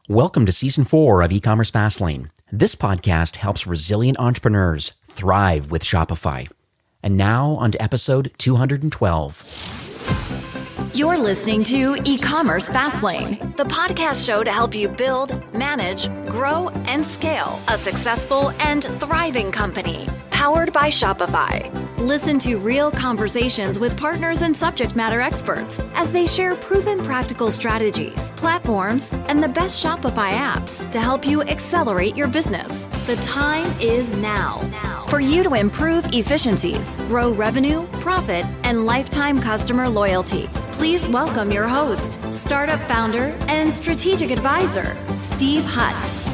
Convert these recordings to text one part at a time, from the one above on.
Welcome to Season 4 of E-Commerce Fastlane. This podcast helps resilient entrepreneurs thrive with Shopify. And now on to episode 212. You're listening to E-Commerce Fastlane, the podcast show to help you build, manage, grow, and scale a successful and thriving company powered by Shopify. Listen to real conversations with partners and subject matter experts as they share proven practical strategies, platforms, and the best Shopify apps to help you accelerate your business. The time is now for you to improve efficiencies, grow revenue, profit, and lifetime customer loyalty. Please welcome your host, startup founder, and strategic advisor, Steve Hutt.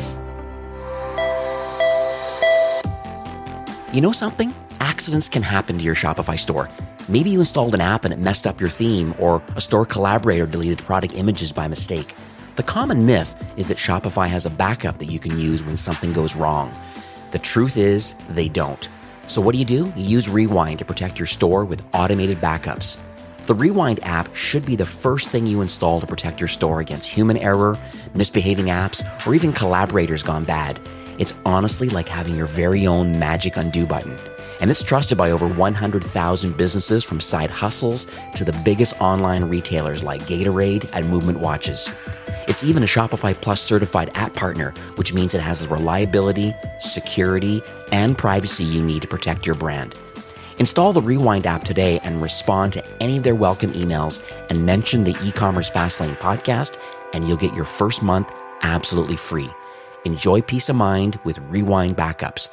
You know something? Accidents can happen to your Shopify store. Maybe you installed an app and it messed up your theme, or a store collaborator deleted product images by mistake. The common myth is that Shopify has a backup that you can use when something goes wrong. The truth is, they don't. So what do? You use Rewind to protect your store with automated backups. The Rewind app should be the first thing you install to protect your store against human error, misbehaving apps, or even collaborators gone bad. It's honestly like having your very own magic undo button. And it's trusted by over 100,000 businesses, from side hustles to the biggest online retailers like Gatorade and Movement Watches. It's even a Shopify Plus certified app partner, which means it has the reliability, security, and privacy you need to protect your brand. Install the Rewind app today and respond to any of their welcome emails and mention the E-Commerce Fastlane podcast, and you'll get your first month absolutely free. Enjoy peace of mind with Rewind backups.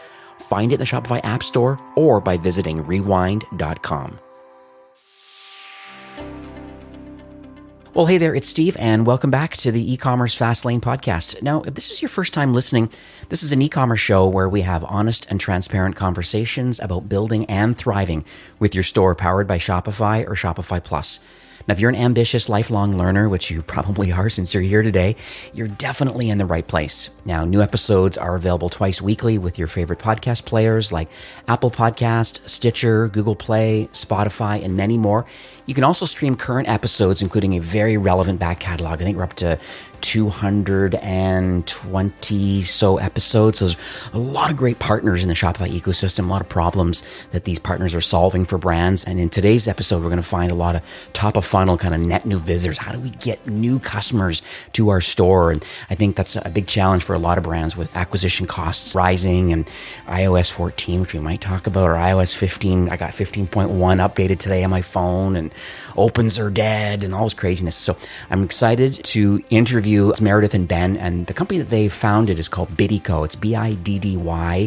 Find it in the Shopify App Store or by visiting rewind.com. Well, hey there, it's Steve, and welcome back to the E-Commerce Fastlane podcast. Now, if this is your first time listening, this is an e-commerce show where we have honest and transparent conversations about building and thriving with your store powered by Shopify or Shopify Plus. Now, if you're an ambitious lifelong learner, which you probably are since you're here today, you're definitely in the right place. Now, new episodes are available twice weekly with your favorite podcast players like Apple Podcast, Stitcher, Google Play, Spotify, and many more. You can also stream current episodes, including a very relevant back catalog. I think we're up to 220 so episodes. So there's a lot of great partners in the Shopify ecosystem, a lot of problems that these partners are solving for brands. And in today's episode, we're going to find a lot of top of funnel kind of net new visitors. How do we get new customers to our store? And I think that's a big challenge for a lot of brands with acquisition costs rising, and iOS 14, which we might talk about, or iOS 15. I got 15.1 updated today on my phone, and opens are dead and all this craziness. So I'm excited to interview Meredith and Ben, and the company that they founded is called Biddyco. It's Biddyco.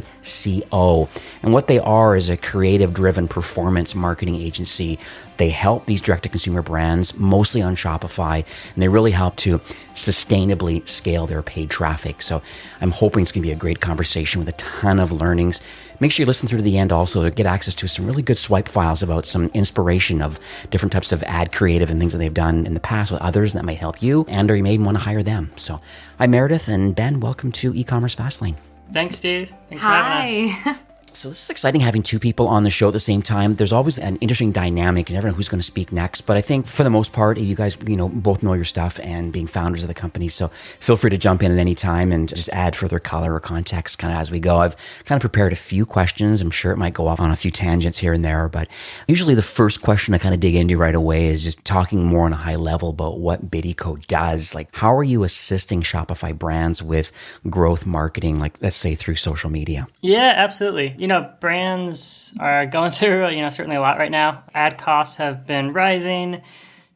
And what they are is a creative-driven performance marketing agency. They help these direct-to-consumer brands, mostly on Shopify, and they really help to sustainably scale their paid traffic. So I'm hoping it's going to be a great conversation with a ton of learnings. Make sure you listen through to the end also to get access to some really good swipe files about some inspiration of different types of ad creative and things that they've done in the past with others that might help you, and or you may even want to hire them. So hi, Meredith and Ben. Welcome to E-Commerce Fastlane. Thanks, Steve. Thanks for having us. So this is exciting having two people on the show at the same time. There's always an interesting dynamic. You never know who's going to speak next. But I think for the most part, you guys, both know your stuff and being founders of the company. So feel free to jump in at any time and just add further color or context kind of as we go. I've kind of prepared a few questions. I'm sure it might go off on a few tangents here and there. But usually the first question I kind of dig into right away is just talking more on a high level about what Biddyco does. Like, how are you assisting Shopify brands with growth marketing, like let's say through social media? Yeah, absolutely. Brands are going through, certainly a lot right now. Ad costs have been rising.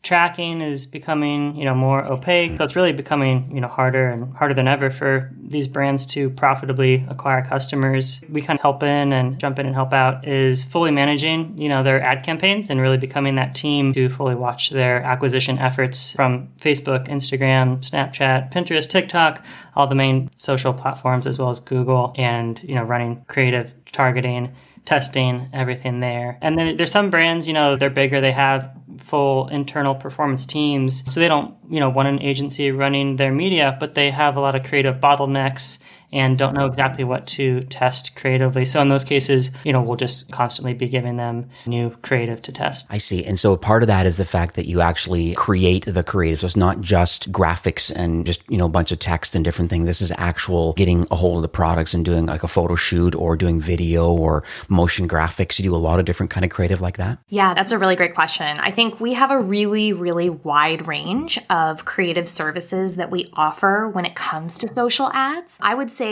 Tracking is becoming, more opaque. So it's really becoming, harder and harder than ever for these brands to profitably acquire customers. We kind of help in and jump in and help out is fully managing, their ad campaigns and really becoming that team to fully watch their acquisition efforts from Facebook, Instagram, Snapchat, Pinterest, TikTok, all the main social platforms, as well as Google, and, running creative targeting, testing, everything there. And then there's some brands, they're bigger, they have full internal performance teams. So they don't, want an agency running their media, but they have a lot of creative bottlenecks and don't know exactly what to test creatively. So in those cases, we'll just constantly be giving them new creative to test. I see. And so part of that is the fact that you actually create the creative. So it's not just graphics and just, a bunch of text and different things. This is actual getting a hold of the products and doing like a photo shoot or doing video or motion graphics. You do a lot of different kind of creative like that? Yeah, that's a really great question. I think we have a really, really wide range of creative services that we offer when it comes to social ads. I would say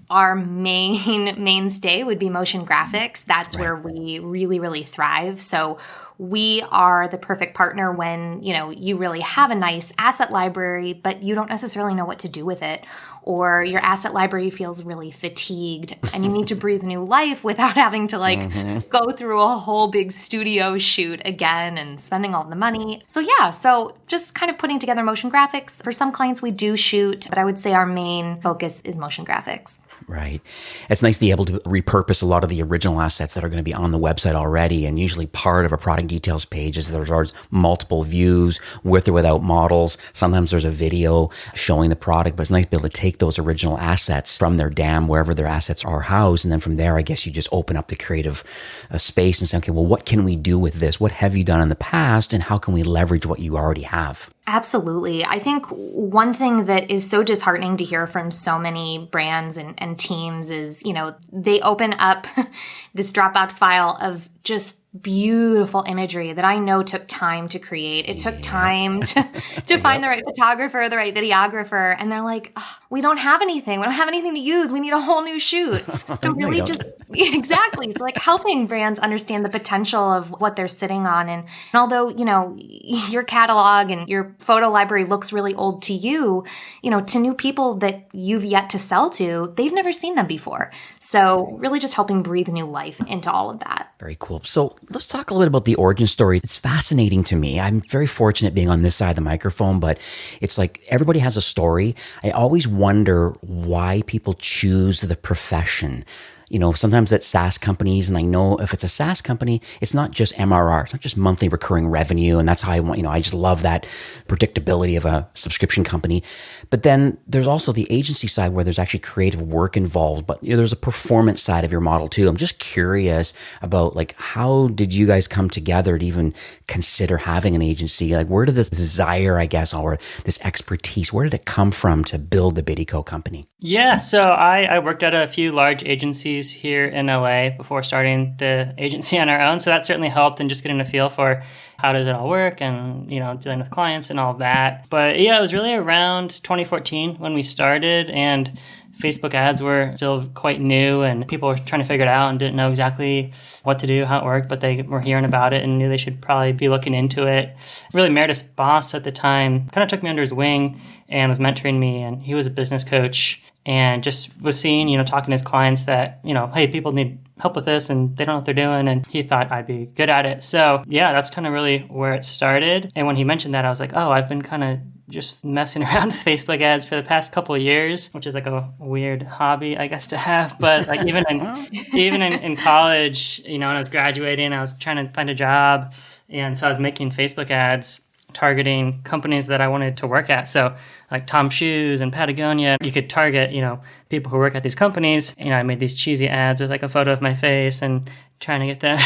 our mainstay would be motion graphics. That's where we really, really thrive. So we are the perfect partner when, you really have a nice asset library, but you don't necessarily know what to do with it. Or your asset library feels really fatigued and you need to breathe new life without having to go through a whole big studio shoot again and spending all the money. So just kind of putting together motion graphics. For some clients we do shoot, but I would say our main focus is motion graphics. Right. It's nice to be able to repurpose a lot of the original assets that are going to be on the website already. And usually part of a product details page is there's multiple views with or without models. Sometimes there's a video showing the product, but it's nice to be able to take those original assets from their DAM, wherever their assets are housed. And then from there, I guess you just open up the creative space and say, okay, well, what can we do with this? What have you done in the past? And how can we leverage what you already have? Absolutely. I think one thing that is so disheartening to hear from so many brands and teams is, they open up this Dropbox file of just beautiful imagery that I know took time to create. It took time to find the right photographer, the right videographer. And they're like, oh, we don't have anything. We don't have anything to use. We need a whole new shoot. So really exactly. So helping brands understand the potential of what they're sitting on. And although, your catalog and your photo library looks really old to you, to new people that you've yet to sell to, they've never seen them before. So really just helping breathe new life into all of that. Very cool. So let's talk a little bit about the origin story. It's fascinating to me. I'm very fortunate being on this side of the microphone, but it's like everybody has a story. I always wonder why people choose the profession. Sometimes that's SaaS companies, and I know if it's a SaaS company, it's not just MRR, it's not just monthly recurring revenue, and that's how I want, I just love that predictability of a subscription company. But then there's also the agency side where there's actually creative work involved, but there's a performance side of your model too. I'm just curious about how did you guys come together to even consider having an agency? Where did this desire, I guess, or this expertise, where did it come from to build the Biddyco company? Yeah, so I worked at a few large agencies here in LA before starting the agency on our own. So that certainly helped in just getting a feel for how does it all work and, dealing with clients and all of that. But yeah, it was really around 2014 when we started, and Facebook ads were still quite new and people were trying to figure it out and didn't know exactly what to do, how it worked, but they were hearing about it and knew they should probably be looking into it. Really, Meredith's boss at the time kind of took me under his wing and was mentoring me, and he was a business coach and just was seeing, talking to his clients that, hey, people need help with this and they don't know what they're doing, and he thought I'd be good at it. So yeah, that's kind of really where it started. And when he mentioned that, I was like, oh, I've been kind of just messing around with Facebook ads for the past couple of years, which is a weird hobby, I guess, to have. But even in college, when I was graduating, I was trying to find a job, and so I was making Facebook ads targeting companies that I wanted to work at. So like Tom Shoes and Patagonia, you could target, people who work at these companies. I made these cheesy ads with a photo of my face and trying to get them,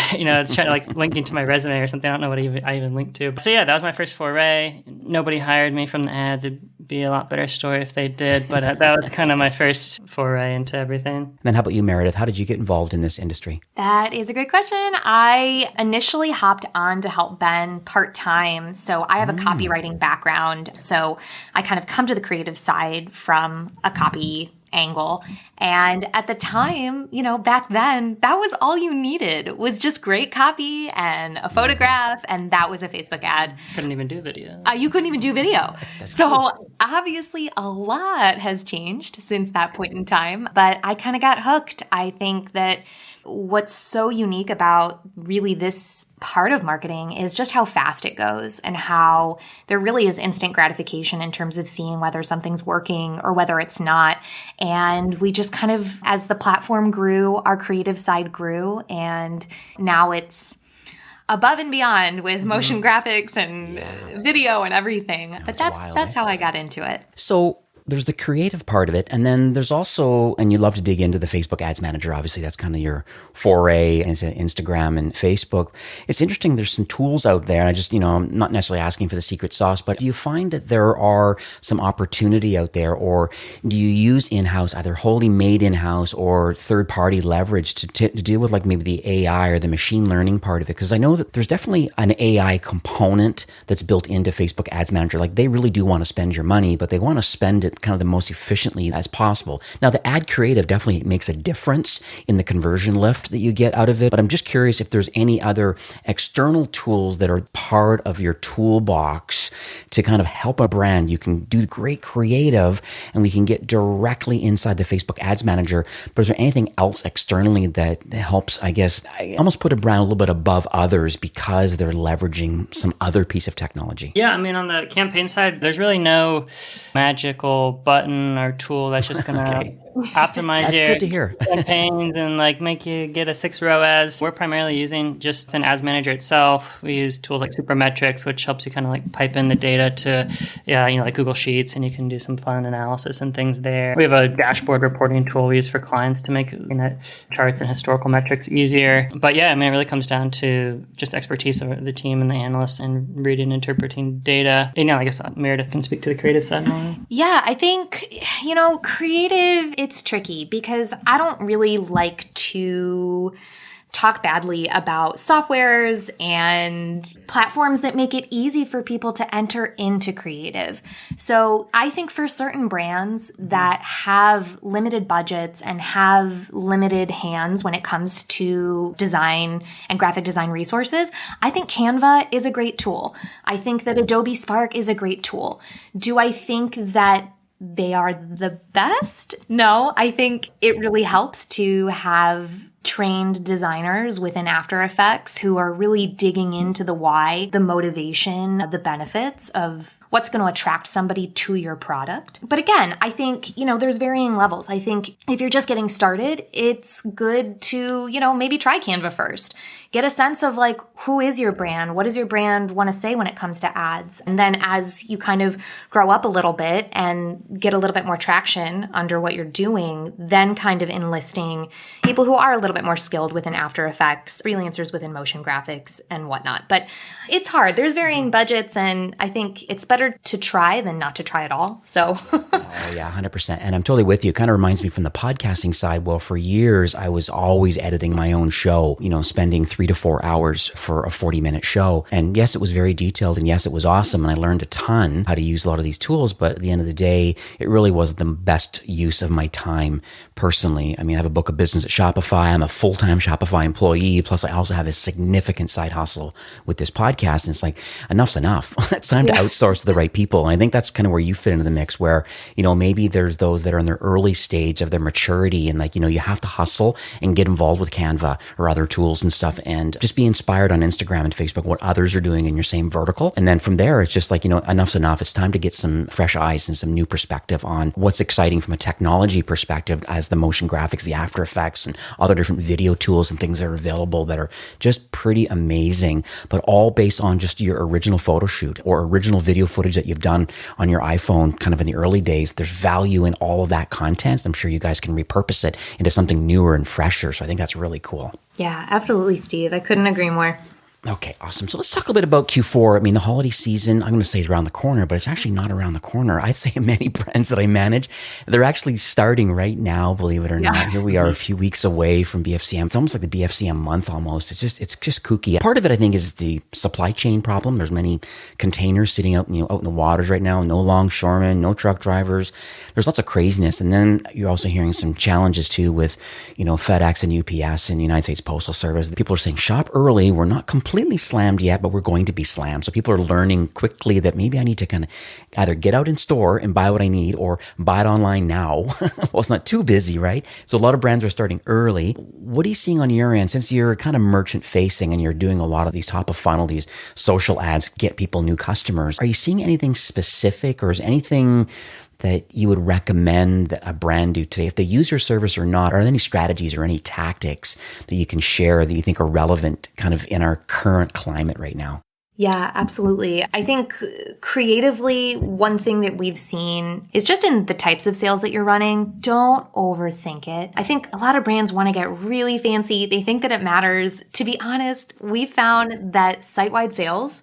trying to linking to my resume or something. I don't know what I even linked to. So yeah, that was my first foray. Nobody hired me from the ads. It'd be a lot better story if they did, but that was kind of my first foray into everything. And then how about you, Meredith? How did you get involved in this industry? That is a great question. I initially hopped on to help Ben part-time. So I have a copywriting background. So I kind of come to the creative side from a copy angle. And at the time, back then, that was all you needed, was just great copy and a photograph, and that was a Facebook ad. Couldn't even do video. You couldn't even do video. So cool. Obviously a lot has changed since that point in time, but I kind of got hooked. I think that what's so unique about really this part of marketing is just how fast it goes and how there really is instant gratification in terms of seeing whether something's working or whether it's not. And we just kind of, as the platform grew, our creative side grew, and now it's above and beyond with motion graphics and video and everything. But that's how I got into it. So there's the creative part of it. And then there's also, and you love to dig into the Facebook Ads Manager. Obviously, that's kind of your foray into Instagram and Facebook. It's interesting. There's some tools out there. And I just, I'm not necessarily asking for the secret sauce, but do you find that there are some opportunity out there, or do you use in-house, either wholly made in-house or third-party leverage to deal with like maybe the AI or the machine learning part of it? Because I know that there's definitely an AI component that's built into Facebook Ads Manager. Like they really do want to spend your money, but they want to spend it kind of the most efficiently as possible. Now, the ad creative definitely makes a difference in the conversion lift that you get out of it. But I'm just curious if there's any other external tools that are part of your toolbox to kind of help a brand. You can do great creative and we can get directly inside the Facebook Ads Manager. But is there anything else externally that helps, I guess, I almost put a brand a little bit above others because they're leveraging some other piece of technology? Yeah, I mean, on the campaign side, there's really no magical button or tool that's just going to optimize That's your good to hear. campaigns and like make you get a 6 ROAS. We're primarily using just an ads manager itself. We use tools like Supermetrics, which helps you kind of like pipe in the data to, like Google Sheets, and you can do some fun analysis and things there. We have a dashboard reporting tool we use for clients to make charts and historical metrics easier. But yeah, I mean, it really comes down to just expertise of the team and the analysts and reading and interpreting data. And I guess Meredith can speak to the creative side more. Yeah, I think, creative, it's tricky because I don't really like to talk badly about softwares and platforms that make it easy for people to enter into creative. So I think for certain brands that have limited budgets and have limited hands when it comes to design and graphic design resources, I think Canva is a great tool. I think that Adobe Spark is a great tool. Do I think that they are the best? No, I think it really helps to have trained designers within After Effects who are really digging into the why, the motivation, the benefits of what's going to attract somebody to your product. But again, I think, there's varying levels. I think if you're just getting started, it's good to, maybe try Canva first. Get a sense of like, who is your brand? What does your brand want to say when it comes to ads? And then as you kind of grow up a little bit and get a little bit more traction under what you're doing, then kind of enlisting people who are a little bit more skilled within After Effects, freelancers within motion graphics and whatnot. But it's hard. There's varying budgets, and I think it's better to try than not to try at all. So Oh yeah, 100%. And I'm totally with you. It kind of reminds me from the podcasting side. Well, for years, I was always editing my own show, spending 3 to 4 hours for a 40-minute show. And yes, it was very detailed, and yes, it was awesome. And I learned a ton how to use a lot of these tools. But at the end of the day, it really was the best use of my time personally. I mean, I have a book of business at Shopify. I'm a full-time Shopify employee. Plus, I also have a significant side hustle with this podcast. And it's like, enough's enough. It's time to outsource to the right people. And I think that's kind of where you fit into the mix, where, maybe there's those that are in their early stage of their maturity. And like, you have to hustle and get involved with Canva or other tools and stuff. And just be inspired on Instagram and Facebook, what others are doing in your same vertical. And then from there, it's just like, enough's enough. It's time to get some fresh eyes and some new perspective on what's exciting from a technology perspective as the motion graphics, the After Effects, and other different video tools and things that are available that are just pretty amazing, but all based on just your original photo shoot or original video footage that you've done on your iPhone kind of in the early days. There's value in all of that content. I'm sure you guys can repurpose it into something newer and fresher. So I think that's really cool. Yeah, absolutely, Steve. I couldn't agree more. Okay, awesome. So let's talk a bit about Q4. I mean, the holiday season, I'm going to say is around the corner, but it's actually not around the corner. I'd say many brands that I manage, they're actually starting right now, believe it or not. Here we are a few weeks away from BFCM. It's almost like the BFCM month almost. It's just kooky. Part of it, I think, is the supply chain problem. There's many containers sitting out in the waters right now. No longshoremen, no truck drivers. There's lots of craziness. And then you're also hearing some challenges too with, FedEx and UPS and the United States Postal Service. People are saying shop early. We're not completely slammed yet, but we're going to be slammed. So people are learning quickly that maybe I need to kind of either get out in store and buy what I need or buy it online now. Well, it's not too busy, right? So a lot of brands are starting early. What are you seeing on your end, since you're kind of merchant facing and you're doing a lot of these top of funnel, these social ads, get people new customers? Are you seeing anything specific, or is anything that you would recommend that a brand do today, if they use your service or not? Are there any strategies or any tactics that you can share that you think are relevant kind of in our current climate right now? Yeah, absolutely. I think creatively, one thing that we've seen is just in the types of sales that you're running, don't overthink it. I think a lot of brands want to get really fancy. They think that it matters. To be honest, we found that site-wide sales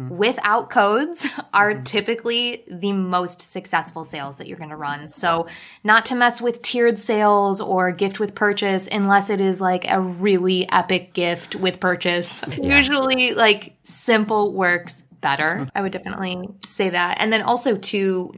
without codes are typically the most successful sales that you're going to run. So not to mess with tiered sales or gift with purchase unless it is like a really epic gift with purchase. Yeah. Usually like simple works better. I would definitely say that. And then also too,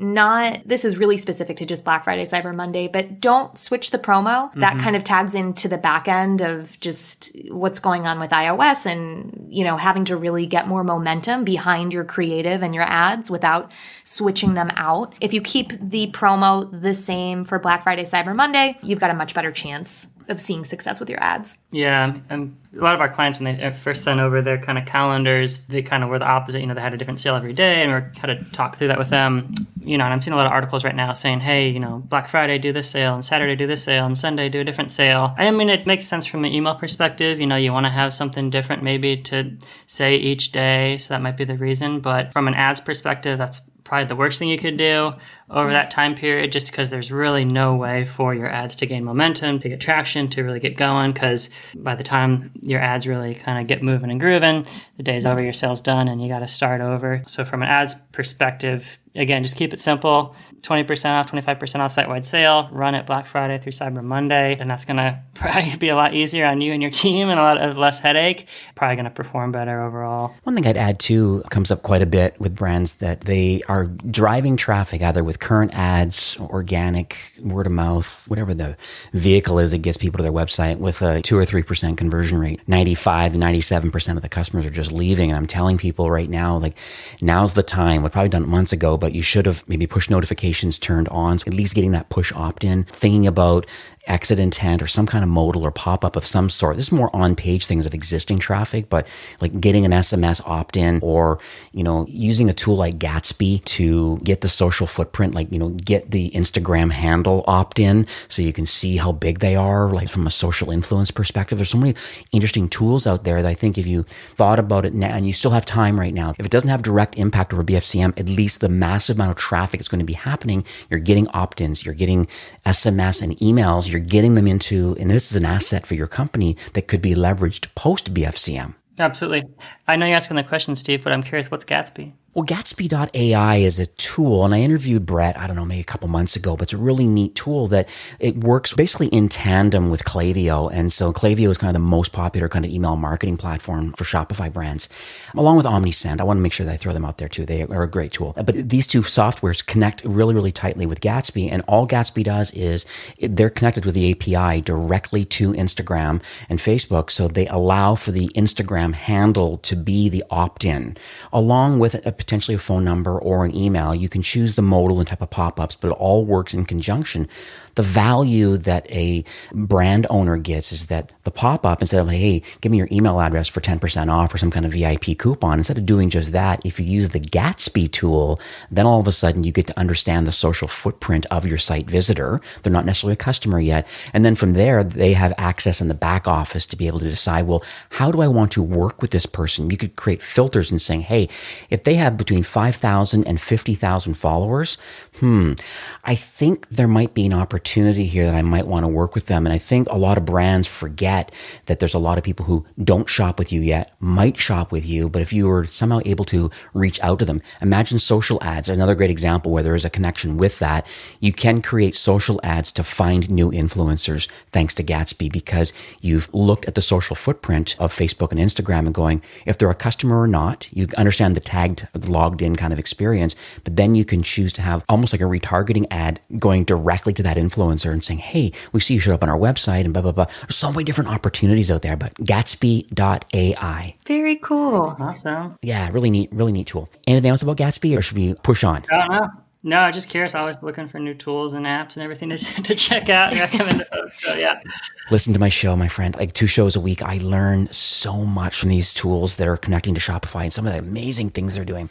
this is really specific to just Black Friday, Cyber Monday, but don't switch the promo. That kind of tags into the back end of just what's going on with iOS and, having to really get more momentum behind your creative and your ads without switching them out. If you keep the promo the same for Black Friday, Cyber Monday, you've got a much better chance of seeing success with your ads. Yeah, and a lot of our clients, when they first sent over their kind of calendars, they kind of were the opposite. They had a different sale every day, and we had to talk through that with them. And I'm seeing a lot of articles right now saying, hey, Black Friday, do this sale, and Saturday, do this sale, and Sunday, do a different sale. I mean, it makes sense from an email perspective. You want to have something different maybe to say each day, so that might be the reason. But from an ads perspective, that's probably the worst thing you could do over that time period, just because there's really no way for your ads to gain momentum, to get traction, to really get going, because by the time your ads really kind of get moving and grooving, the day's over, your sale's done, and you got to start over. So from an ads perspective, again, just keep it simple. 20% off, 25% off site-wide sale. Run it Black Friday through Cyber Monday. And that's going to probably be a lot easier on you and your team and a lot of less headache. Probably going to perform better overall. One thing I'd add too, comes up quite a bit with brands, that they are driving traffic either with current ads, organic, word of mouth, whatever the vehicle is that gets people to their website, with a 2 or 3% conversion rate. 95 to 97% of the customers are just leaving. And I'm telling people right now, like, now's the time. We've probably done it months ago, but you should have maybe push notifications turned on. So at least getting that push opt-in, thinking about exit intent or some kind of modal or pop-up of some sort. This is more on-page things of existing traffic, but like getting an SMS opt-in, or, using a tool like Gatsby to get the social footprint, like, get the Instagram handle opt-in so you can see how big they are, like from a social influence perspective. There's so many interesting tools out there that I think if you thought about it now, and you still have time right now, if it doesn't have direct impact over BFCM, at least the massive amount of traffic that's going to be happening, you're getting opt-ins, you're getting SMS and emails, you're getting them into, and this is an asset for your company that could be leveraged post BFCM. Absolutely. I know you're asking the question, Steve, but I'm curious, what's Gatsby? Well, Gatsby.ai is a tool, and I interviewed Brett, I don't know, maybe a couple months ago, but it's a really neat tool that it works basically in tandem with Klaviyo. And so Klaviyo is kind of the most popular kind of email marketing platform for Shopify brands, along with OmniSend. I want to make sure that I throw them out there too. They are a great tool. But these two softwares connect really, really tightly with Gatsby, and all Gatsby does is they're connected with the API directly to Instagram and Facebook, so they allow for the Instagram handle to be the opt-in, along with potentially a phone number or an email. You can choose the modal and type of pop-ups, but it all works in conjunction. The value that a brand owner gets is that the pop-up, instead of like, hey, give me your email address for 10% off or some kind of VIP coupon, instead of doing just that, if you use the Gatsby tool, then all of a sudden you get to understand the social footprint of your site visitor. They're not necessarily a customer yet. And then from there, they have access in the back office to be able to decide, well, how do I want to work with this person? You could create filters and saying, hey, if they have between 5,000 and 50,000 followers, I think there might be an opportunity here that I might want to work with them. And I think a lot of brands forget that there's a lot of people who don't shop with you yet, might shop with you, but if you were somehow able to reach out to them, imagine social ads. Another great example where there is a connection with that. You can create social ads to find new influencers thanks to Gatsby, because you've looked at the social footprint of Facebook and Instagram and going, if they're a customer or not, you understand the tagged, logged in kind of experience, but then you can choose to have almost like a retargeting ad going directly to that influencer and saying, hey, we see you showed up on our website and blah, blah, blah. There's so many different opportunities out there, but Gatsby.ai. Very cool. Awesome. Yeah, really neat tool. Anything else about Gatsby, or should we push on? I don't know. No, I'm just curious. I was looking for new tools and apps and everything to check out and recommend to folks. So yeah. Listen to my show, my friend. Like 2 shows a week. I learn so much from these tools that are connecting to Shopify and some of the amazing things they're doing.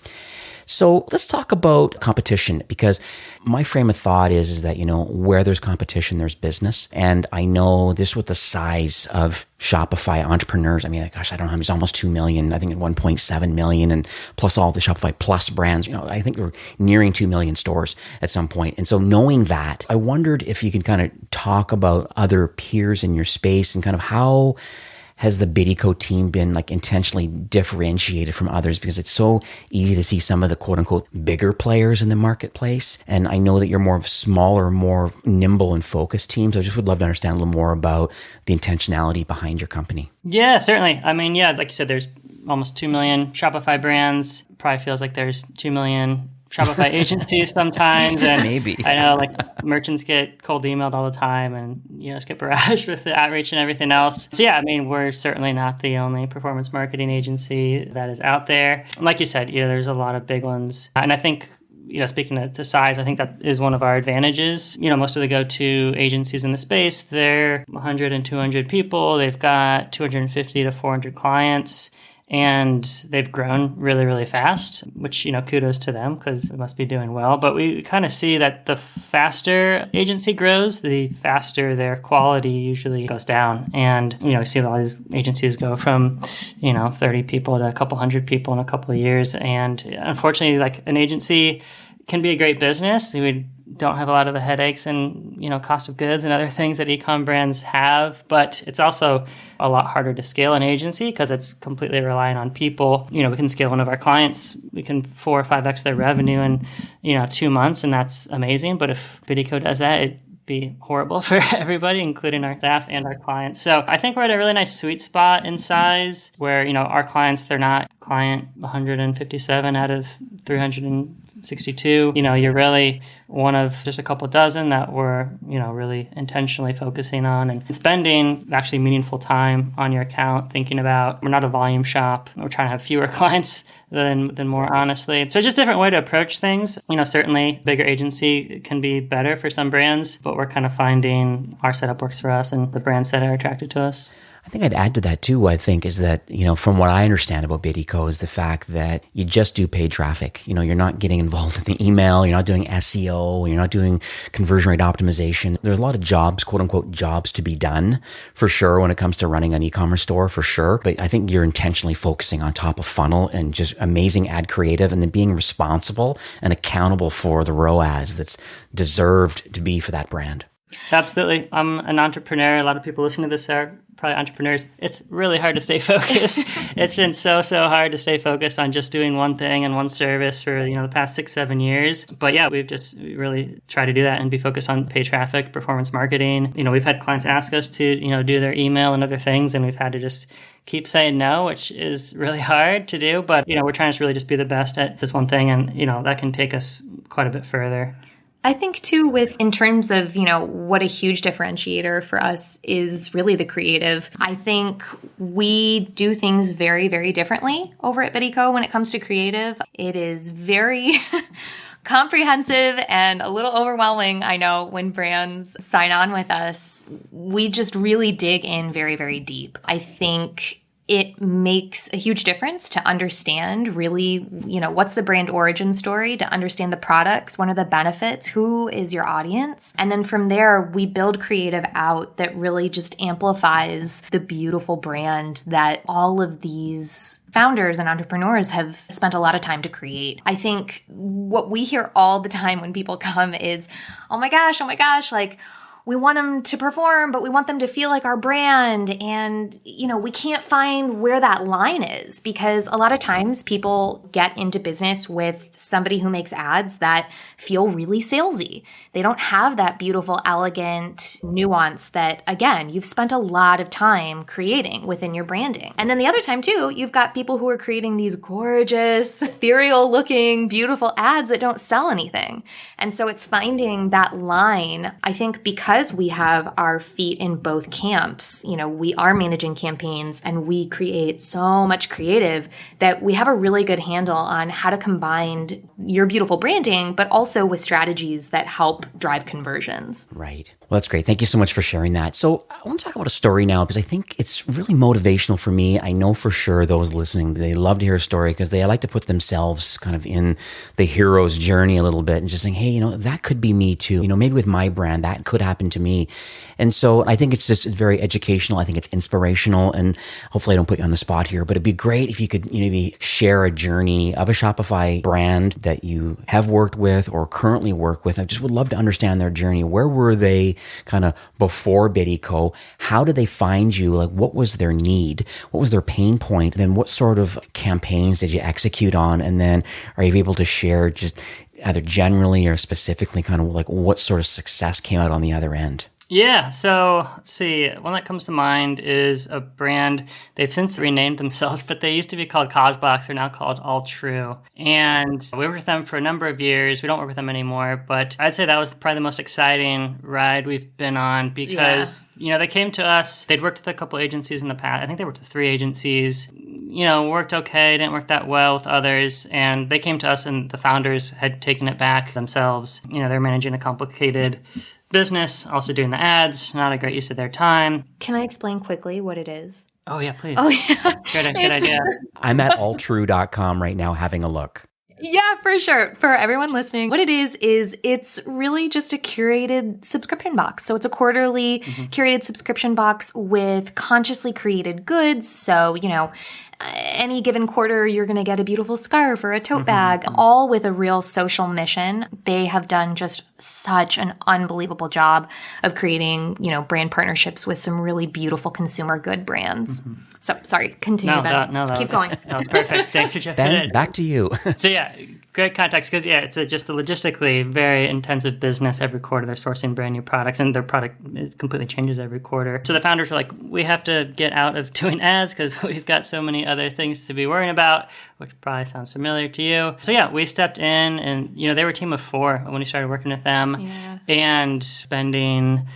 So let's talk about competition, because my frame of thought is that, where there's competition, there's business. And I know this with the size of Shopify entrepreneurs. I mean, gosh, I don't know how many, it's almost 2 million. I think 1.7 million, and plus all the Shopify Plus brands. I think we're nearing 2 million stores at some point. And so knowing that, I wondered if you could kind of talk about other peers in your space and kind of how has the Biddyco team been intentionally differentiated from others? Because it's so easy to see some of the quote unquote bigger players in the marketplace. And I know that you're more of a smaller, more nimble and focused team. So I just would love to understand a little more about the intentionality behind your company. Yeah, certainly. I mean, like you said, there's almost 2 million Shopify brands. Probably feels like there's 2 million Shopify agencies sometimes. And maybe. I know merchants get cold emailed all the time and, just get barraged with the outreach and everything else. So yeah, I mean, we're certainly not the only performance marketing agency that is out there. And like you said, there's a lot of big ones. And I think, speaking to size, I think that is one of our advantages. Most of the go-to agencies in the space, they're 100 and 200 people. They've got 250 to 400 clients. And they've grown really, really fast, which, kudos to them because they must be doing well. But we kind of see that the faster agency grows, the faster their quality usually goes down. And, we see a lot of these agencies go from, 30 people to a couple hundred people in a couple of years. And unfortunately, an agency can be a great business. We don't have a lot of the headaches and, cost of goods and other things that e-com brands have, but it's also a lot harder to scale an agency because it's completely reliant on people. We can scale one of our clients, we can 4 or 5x their revenue in, 2 months, and that's amazing. But if Biddyco does that, it'd be horrible for everybody, including our staff and our clients. So I think we're at a really nice sweet spot in size where, our clients, they're not client 157 out of 362. You're really one of just a couple dozen that we're, really intentionally focusing on and spending actually meaningful time on your account, thinking about, we're not a volume shop. We're trying to have fewer clients than more, honestly. So just a different way to approach things. Certainly bigger agency can be better for some brands, but we're kind of finding our setup works for us and the brands that are attracted to us. I think I'd add to that too, I think, is that, from what I understand about Biddyco is the fact that you just do paid traffic. You're not getting involved in the email, you're not doing SEO, you're not doing conversion rate optimization. There's a lot of jobs, quote unquote, jobs to be done for sure when it comes to running an e-commerce store for sure. But I think you're intentionally focusing on top of funnel and just amazing ad creative and then being responsible and accountable for the ROAS that's deserved to be for that brand. Absolutely. I'm an entrepreneur. A lot of people listening to this are probably entrepreneurs. It's really hard to stay focused. It's been so hard to stay focused on just doing one thing and one service for, the past 6-7 years. But yeah, we've just really tried to do that and be focused on paid traffic, performance marketing. We've had clients ask us to, do their email and other things, and we've had to just keep saying no, which is really hard to do. But, we're trying to really just be the best at this one thing, and, that can take us quite a bit further. I think too, in terms of, what a huge differentiator for us is really the creative. I think we do things very, very differently over at Biddyco when it comes to creative. It is very comprehensive and a little overwhelming, I know, when brands sign on with us. We just really dig in very, very deep. I think it makes a huge difference to understand really, what's the brand origin story, to understand the products, what are the benefits, who is your audience. And then from there, we build creative out that really just amplifies the beautiful brand that all of these founders and entrepreneurs have spent a lot of time to create. I think what we hear all the time when people come is, oh my gosh, we want them to perform, but we want them to feel like our brand. And, we can't find where that line is because a lot of times people get into business with somebody who makes ads that feel really salesy. They don't have that beautiful, elegant nuance that, again, you've spent a lot of time creating within your branding. And then the other time too, you've got people who are creating these gorgeous, ethereal looking, beautiful ads that don't sell anything. And so it's finding that line, I think, because because we have our feet in both camps, we are managing campaigns and we create so much creative that we have a really good handle on how to combine your beautiful branding, but also with strategies that help drive conversions. Right. Well, that's great. Thank you so much for sharing that. So I want to talk about a story now because I think it's really motivational for me. I know for sure those listening, they love to hear a story because they like to put themselves kind of in the hero's journey a little bit and just saying, hey, that could be me too. Maybe with my brand, that could happen to me. And so I think it's very educational. I think it's inspirational. And hopefully I don't put you on the spot here, but it'd be great if you could maybe share a journey of a Shopify brand that you have worked with or currently work with. I just would love to understand their journey. Where were they kind of before Biddyco? How did they find you? Like, what was their need? What was their pain point? Then what sort of campaigns did you execute on? And then are you able to share just either generally or specifically kind of like what sort of success came out on the other end? Yeah, so let's see. One that comes to mind is a brand. They've since renamed themselves, but they used to be called Cosbox. They're now called All True. And we worked with them for a number of years. We don't work with them anymore, but I'd say that was probably the most exciting ride we've been on because, they came to us. They'd worked with a couple agencies in the past. I think they worked with 3 agencies. Worked okay, didn't work that well with others. And they came to us and the founders had taken it back themselves. They're managing a complicated business, also doing the ads, not a great use of their time. Can I explain quickly what it is? Oh, yeah, please. Oh, yeah. Good idea. I'm at alltrue.com right now having a look. Yeah, for sure. For everyone listening, what it is it's really just a curated subscription box. So it's a quarterly curated subscription box with consciously created goods. So, any given quarter, you're going to get a beautiful scarf or a tote bag, all with a real social mission. They have done just such an unbelievable job of creating, brand partnerships with some really beautiful consumer good brands. So, sorry, continue, Ben. Keep going. That was perfect. Thanks for checking Ben, in. back to you. So, yeah, great context because, it's just a logistically very intensive business. Every quarter they're sourcing brand new products and their product completely changes every quarter. So the founders are like, we have to get out of doing ads because we've got so many other things to be worrying about, which probably sounds familiar to you. So yeah, we stepped in and, they were a team of 4 when we started working with them and spending,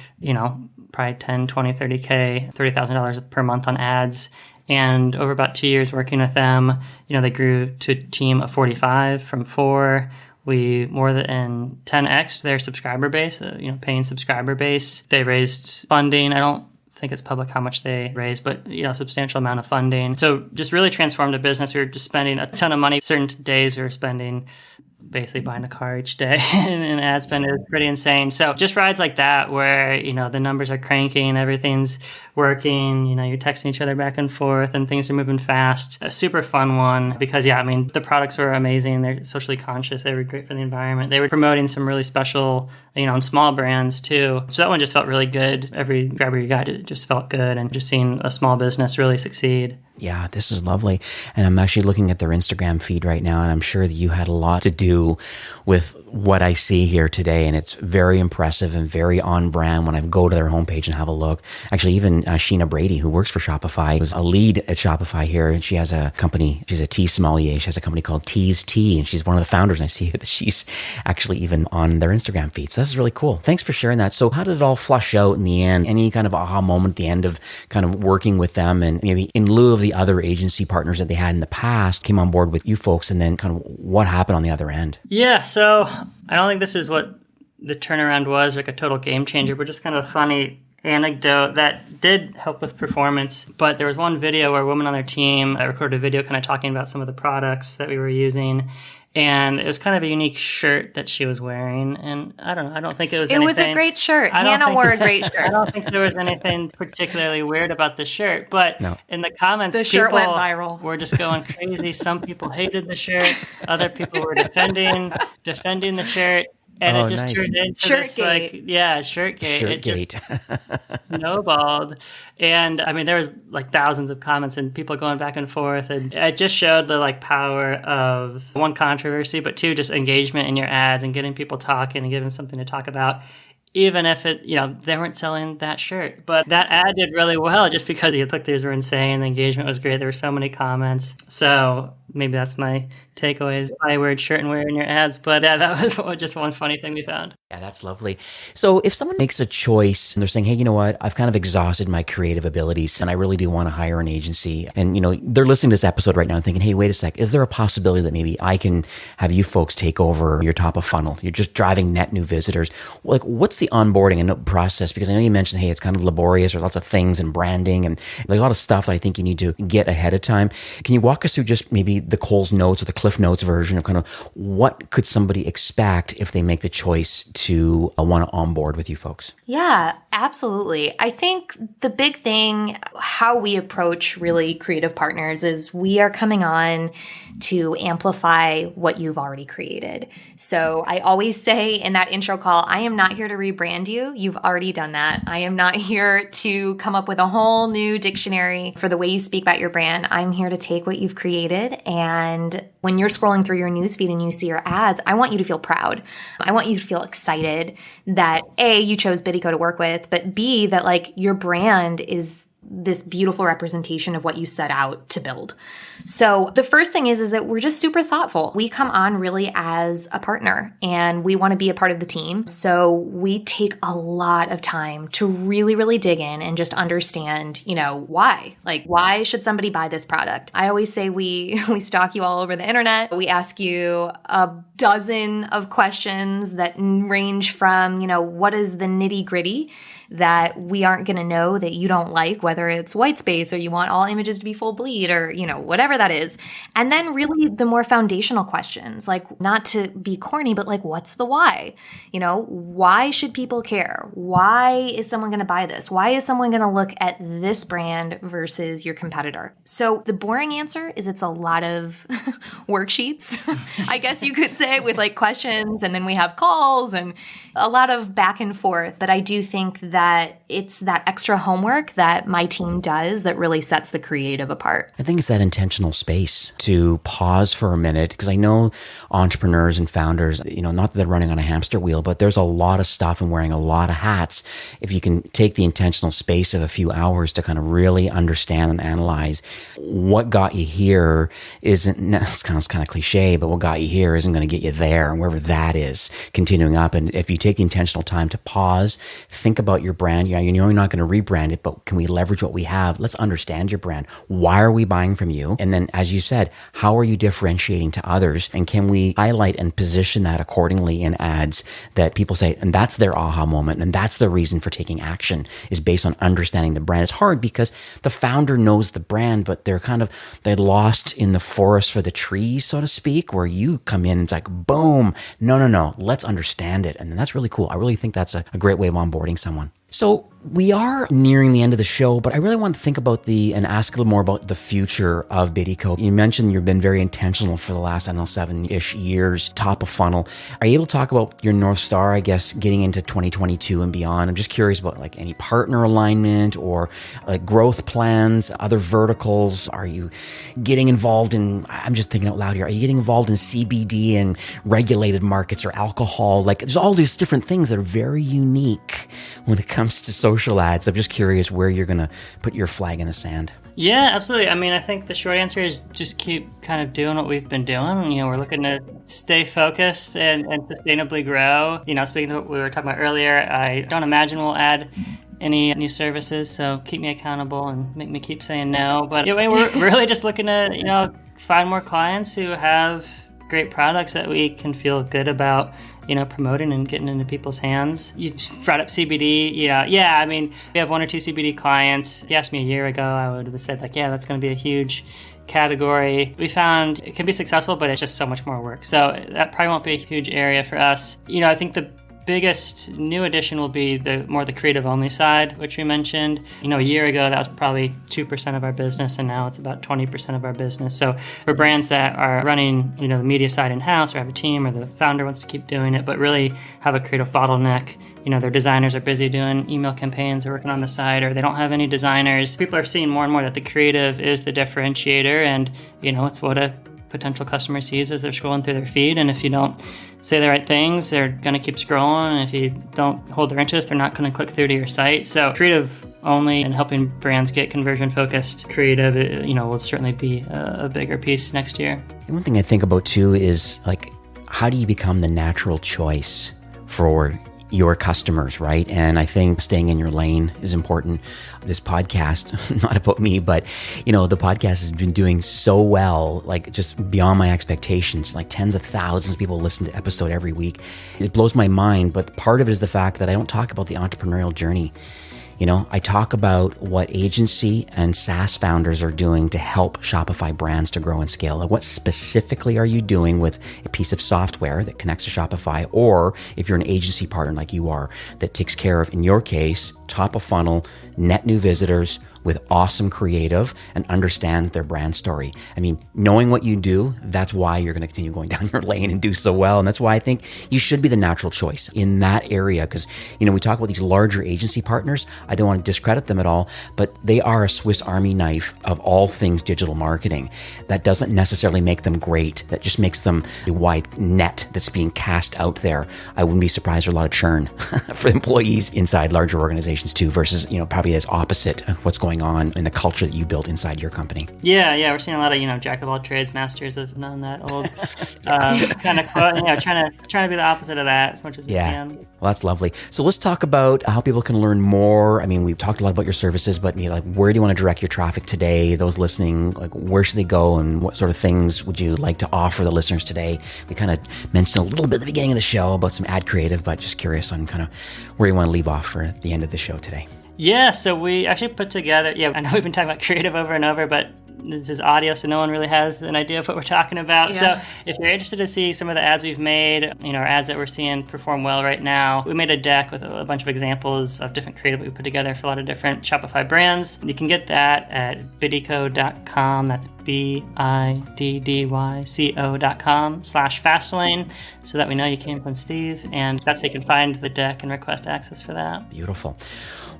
probably 10, 20, 30K, $30,000 per month on ads. And over about 2 years working with them, they grew to a team of 45 from 4. We more than 10x'd their subscriber base, paying subscriber base. They raised funding. I don't think it's public how much they raised, but substantial amount of funding. So just really transformed the business. We were just spending a ton of money. Certain days we were spending basically buying a car each day and ad spend is pretty insane. So just rides like that where, the numbers are cranking, everything's working, you're texting each other back and forth and things are moving fast. A super fun one because, the products were amazing. They're socially conscious. They were great for the environment. They were promoting some really special, and small brands too. So that one just felt really good. Every grabber you got, it just felt good. And just seeing a small business really succeed. Yeah, this is lovely. And I'm actually looking at their Instagram feed right now, and I'm sure that you had a lot to do with what I see here today. And it's very impressive and very on brand when I go to their homepage and have a look. Actually, even Sheena Brady, who works for Shopify, was a lead at Shopify here. And she has a company, she's a tea sommelier. She has a company called Tea's Tea, and she's one of the founders. And I see that she's actually even on their Instagram feed. So this is really cool. Thanks for sharing that. So how did it all flush out in the end? Any kind of aha moment at the end of kind of working with them, and maybe in lieu of the other agency partners that they had in the past came on board with you folks, and then kind of what happened on the other end? Yeah, so I don't think this is what the turnaround was, like a total game changer, but just kind of a funny anecdote that did help with performance. But there was one video where a woman on their team recorded a video kind of talking about some of the products that we were using. And it was kind of a unique shirt that she was wearing. And I don't think it was anything. It was a great shirt. Hannah wore a great shirt. I don't think there was anything particularly weird about the shirt. But in the comments, the shirt went viral. Were just going crazy. Some people hated the shirt. Other people were defending the shirt. And it just turned into this, Shirtgate. It just snowballed. And there was like thousands of comments and people going back and forth. And it just showed the power of, one, controversy, but 2, just engagement in your ads and getting people talking and giving them something to talk about. Even if it, they weren't selling that shirt. But that ad did really well just because the click-throughs were insane. The engagement was great. There were so many comments. So maybe that's my takeaway is buy a weird shirt and wear it in your ads. But that was just one funny thing we found. Yeah, that's lovely. So if someone makes a choice and they're saying, hey, you know what, I've kind of exhausted my creative abilities and I really do want to hire an agency. And, they're listening to this episode right now and thinking, hey, wait a sec, is there a possibility that maybe I can have you folks take over your top of funnel? You're just driving net new visitors. Like, what's the onboarding and process? Because I know you mentioned, hey, it's kind of laborious. There's lots of things and branding and there's a lot of stuff that I think you need to get ahead of time. Can you walk us through just maybe the Cole's Notes or the Cliff Notes version of kind of what could somebody expect if they make the choice to want to onboard with you folks? Yeah, absolutely. I think the big thing, how we approach really creative partners is we are coming on to amplify what you've already created. So I always say in that intro call, I am not here to rebrand you. You've already done that. I am not here to come up with a whole new dictionary for the way you speak about your brand. I'm here to take what you've created, and when you're scrolling through your newsfeed and you see your ads, I want you to feel proud. I want you to feel excited that A, you chose Biddyco to work with, but B, that like your brand is this beautiful representation of what you set out to build. So the first thing is that we're just super thoughtful. We come on really as a partner and we want to be a part of the team. So we take a lot of time to really, really dig in and just understand, why? Like, why should somebody buy this product? I always say we stalk you all over the internet. We ask you a dozen of questions that range from, what is the nitty gritty that we aren't going to know that you don't like, whether it's white space or you want all images to be full bleed or, whatever that is. And then really the more foundational questions, like not to be corny, but like, what's the why? Why should people care? Why is someone going to buy this? Why is someone going to look at this brand versus your competitor? So the boring answer is it's a lot of worksheets, I guess you could say, with like questions. And then we have calls and a lot of back and forth. But I do think that it's that extra homework that my team does that really sets the creative apart. I think it's that intentional space to pause for a minute, because I know entrepreneurs and founders, not that they're running on a hamster wheel, but there's a lot of stuff and wearing a lot of hats. If you can take the intentional space of a few hours to kind of really understand and analyze what got you here isn't, it sounds kind of cliche, but what got you here isn't going to get you there, and wherever that is, continuing up. And if you take the intentional time to pause, think about your brand. You're not going to rebrand it, but can we leverage what we have? Let's understand your brand. Why are we buying from you? And then, as you said, how are you differentiating to others? And can we highlight and position that accordingly in ads that people say, and that's their aha moment, and that's the reason for taking action, is based on understanding the brand. It's hard because the founder knows the brand, but they're lost in the forest for the trees, so to speak, where you come in and it's like, boom, no, let's understand it. And then that's really cool. I really think that's a great way of onboarding someone. So we are nearing the end of the show, but I really want to think about and ask a little more about the future of Biddyco. You mentioned you've been very intentional for the last, 7-ish years, top of funnel. Are you able to talk about your North Star, I guess, getting into 2022 and beyond? I'm just curious about like any partner alignment or like growth plans, other verticals. Are you getting involved in, I'm just thinking out loud here, are you getting involved in CBD and regulated markets or alcohol? Like there's all these different things that are very unique when it comes to social ads. I'm just curious where you're going to put your flag in the sand. Yeah, absolutely. I mean, I think the short answer is just keep kind of doing what we've been doing. We're looking to stay focused and sustainably grow. Speaking of what we were talking about earlier, I don't imagine we'll add any new services, so keep me accountable and make me keep saying no. But we're really just looking to, find more clients who have great products that we can feel good about, promoting and getting into people's hands. You brought up CBD. Yeah. I mean, we have 1 or 2 CBD clients. If you asked me a year ago, I would have said that's going to be a huge category. We found it can be successful, but it's just so much more work. So that probably won't be a huge area for us. I think the biggest new addition will be the creative only side, which we mentioned. A year ago, that was probably 2% of our business, and now it's about 20% of our business. So for brands that are running, the media side in-house or have a team or the founder wants to keep doing it, but really have a creative bottleneck, their designers are busy doing email campaigns or working on the side, or they don't have any designers. People are seeing more and more that the creative is the differentiator, and, it's what a potential customer sees as they're scrolling through their feed. And if you don't say the right things, they're going to keep scrolling. And if you don't hold their interest, they're not going to click through to your site. So creative only and helping brands get conversion focused creative, will certainly be a bigger piece next year. One thing I think about too is like, how do you become the natural choice for your customers, right? And I think staying in your lane is important. This podcast, not about me, but the podcast has been doing so well, like just beyond my expectations. Like tens of thousands of people listen to episode every week. It blows my mind, but part of it is the fact that I don't talk about the entrepreneurial journey. I talk about what agency and SaaS founders are doing to help Shopify brands to grow and scale. Like what specifically are you doing with a piece of software that connects to Shopify, or if you're an agency partner like you are, that takes care of, in your case, top of funnel, net new visitors with awesome creative and understands their brand story. I mean, knowing what you do, that's why you're going to continue going down your lane and do so well. And that's why I think you should be the natural choice in that area. Because, we talk about these larger agency partners. I don't want to discredit them at all, but they are a Swiss Army knife of all things digital marketing. That doesn't necessarily make them great. That just makes them a wide net that's being cast out there. I wouldn't be surprised for a lot of churn for employees inside larger organizations too, versus, probably as opposite of what's going on in the culture that you built inside your company. Yeah, we're seeing a lot of jack of all trades, masters of none. That old kind of quote. Trying to be the opposite of that as much as we can. Well, that's lovely. So let's talk about how people can learn more. I mean, we've talked a lot about your services, but where do you want to direct your traffic today? Those listening, where should they go, and what sort of things would you like to offer the listeners today? We kind of mentioned a little bit at the beginning of the show about some ad creative, but just curious on kind of where you want to leave off for the end of the show today. Yeah, so we actually put together, I know we've been talking about creative over and over, but this is audio, so no one really has an idea of what we're talking about. Yeah. So if you're interested to see some of the ads we've made, our ads that we're seeing perform well right now, we made a deck with a bunch of examples of different creative we put together for a lot of different Shopify brands. You can get that at biddyco.com. That's biddyco.com/fastlane, so that we know you came from Steve, and that's how you can find the deck and request access for that. Beautiful.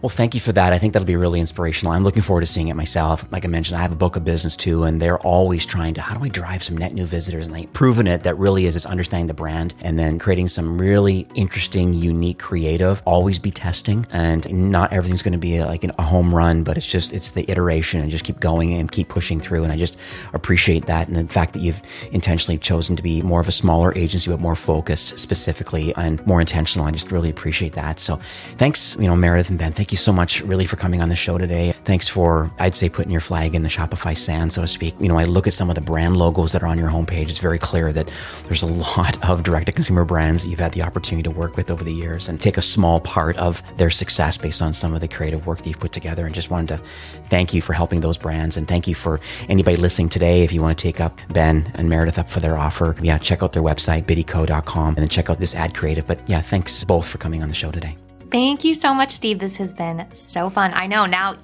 Well, thank you for that. I think that'll be really inspirational. I'm looking forward to seeing it myself. Like I mentioned, I have a book of business too, and they're always trying to, how do I drive some net new visitors? And proven it that really is understanding the brand and then creating some really interesting, unique, creative, always be testing. And not everything's going to be like a home run, but it's the iteration and just keep going and keep pushing through. And I just appreciate that. And the fact that you've intentionally chosen to be more of a smaller agency, but more focused specifically and more intentional. I just really appreciate that. So thanks, Meredith and Ben, thank you so much really for coming on the show today. Thanks for, I'd say, putting your flag in the Shopify sand, so to speak. I look at some of the brand logos that are on your homepage. It's very clear that there's a lot of direct-to-consumer brands that you've had the opportunity to work with over the years and take a small part of their success based on some of the creative work that you've put together. And just wanted to thank you for helping those brands. And thank you for anybody listening today. If you want to take up Ben and Meredith up for their offer, check out their website, biddyco.com, and then check out this ad creative. But thanks both for coming on the show today. Thank you so much, Steve. This has been so fun. I know now,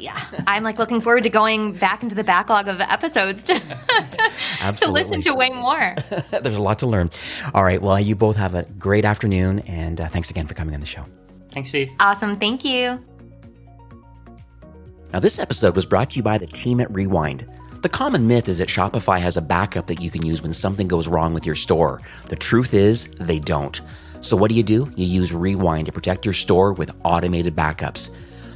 I'm looking forward to going back into the backlog of episodes to listen to way more. There's a lot to learn. All right. Well, you both have a great afternoon, and thanks again for coming on the show. Thanks, Steve. Awesome. Thank you. Now, this episode was brought to you by the team at Rewind. The common myth is that Shopify has a backup that you can use when something goes wrong with your store. The truth is, they don't. So what do? You use Rewind to protect your store with automated backups.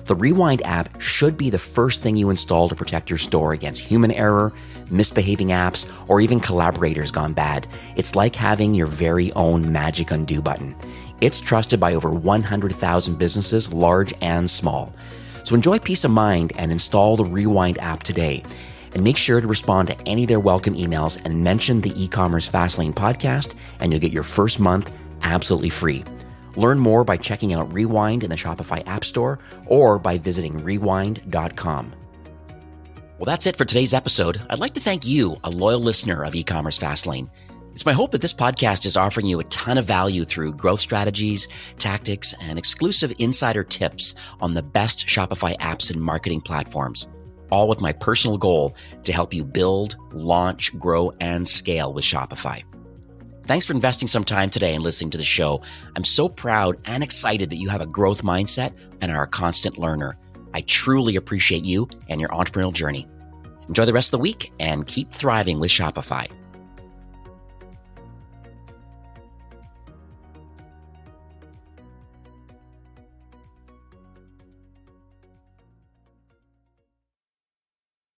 The Rewind app should be the first thing you install to protect your store against human error, misbehaving apps, or even collaborators gone bad. It's like having your very own magic undo button. It's trusted by over 100,000 businesses, large and small. So enjoy peace of mind and install the Rewind app today. And make sure to respond to any of their welcome emails and mention the e-commerce Fastlane podcast, and you'll get your first month absolutely free. Learn more by checking out Rewind in the Shopify App Store or by visiting rewind.com. Well, that's it for today's episode. I'd like to thank you, a loyal listener of e-commerce Fastlane. It's my hope that this podcast is offering you a ton of value through growth strategies, tactics, and exclusive insider tips on the best Shopify apps and marketing platforms, all with my personal goal to help you build, launch, grow, and scale with Shopify. Thanks for investing some time today and listening to the show. I'm so proud and excited that you have a growth mindset and are a constant learner. I truly appreciate you and your entrepreneurial journey. Enjoy the rest of the week and keep thriving with Shopify.